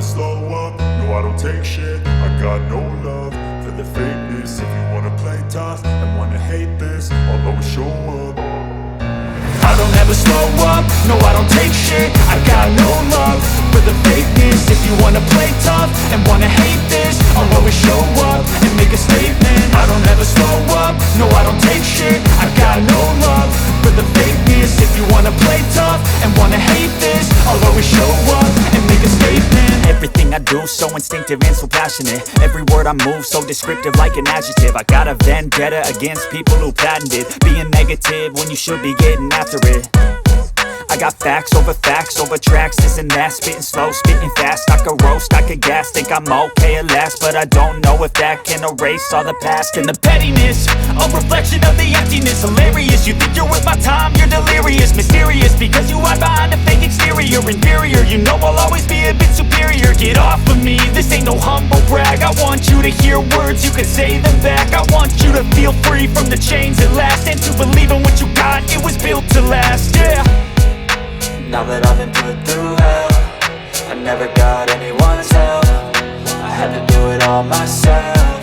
slow up, no I don't take shit. I got no love for the fakeness. If you wanna play tough and wanna hate this, I'll always show up. I don't ever slow up, no I don't take shit. I got no love for the fakeness. If you wanna play tough and wanna hate this, I'll always show up and make a statement. I don't ever slow up, no I don't take shit. I got no love for the fakeness. If you wanna play tough and wanna hate this, I'll always show up and make a statement. Everything I do so instinctive and so passionate. Every word I move so descriptive like an adjective. I got a vendetta against people who patented being negative when you should be getting after it. I got facts over tracks, this and that. Spitting slow, spitting fast, I could roast, I could gas. Think I'm okay at last, but I don't know if that can erase all the past. And the pettiness, a reflection of the emptiness. Hilarious, you think you're worth my time, you're delirious. Mysterious, because you hide behind a fake exterior. Inferior, you know I'll always be a bit superior. Get off of me, this ain't no humble brag. I want you to hear words, you can say them back. I want you to feel free from the chains at last, and to believe in what you got, it was built to last, yeah. Now that I've been put through hell, I never got anyone's help. I had to do it all myself.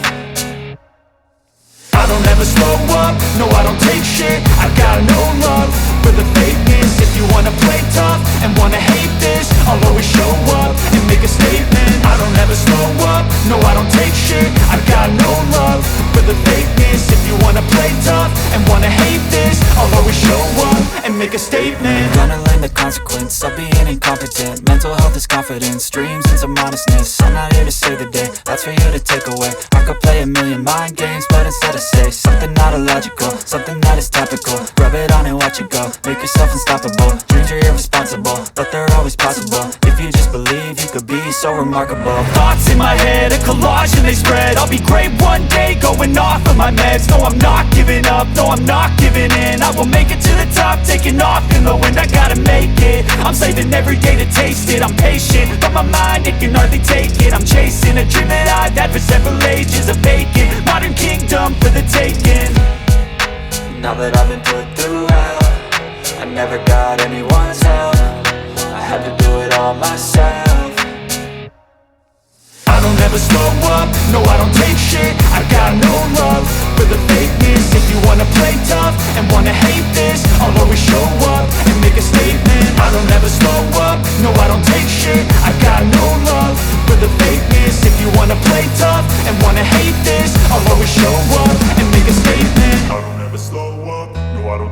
I don't ever slow up, no I don't take shit. I got no love for the fakeness. If you wanna play tough and wanna hate this, I'll always show up and make a statement. I don't ever slow up, no I don't take shit. I got no love for the fakeness. If you wanna play tough and wanna hate this, I'll always show up and make a statement. Gonna learn the consequence of being incompetent. Mental health is confidence, dreams and some honestness. I'm not here to save the day, that's for you to take away. I could play a million mind games, but instead I say something not illogical, something that is topical. Rub it on and watch it go, make yourself unstoppable. Dreams are irresponsible, but they're always possible. If you just believe, you could be so remarkable. Thoughts in my head, a collage and they spread. I'll be great one day, going off of my meds. No, I'm not giving up, no, I'm not giving in. I will make it to the top, taking off in the wind. I gotta make it, I'm saving every day to taste it. I'm patient, but my mind, it can hardly take it. I'm chasing a dream that I've had for several ages. A vacant, modern kingdom for the taking. Now that I've been put through hell, I never got anyone's help. I had to do it all myself. I don't ever slow up, no I don't take shit. I got no love for the fakeness. If you wanna play tough and wanna hate this, I'll always show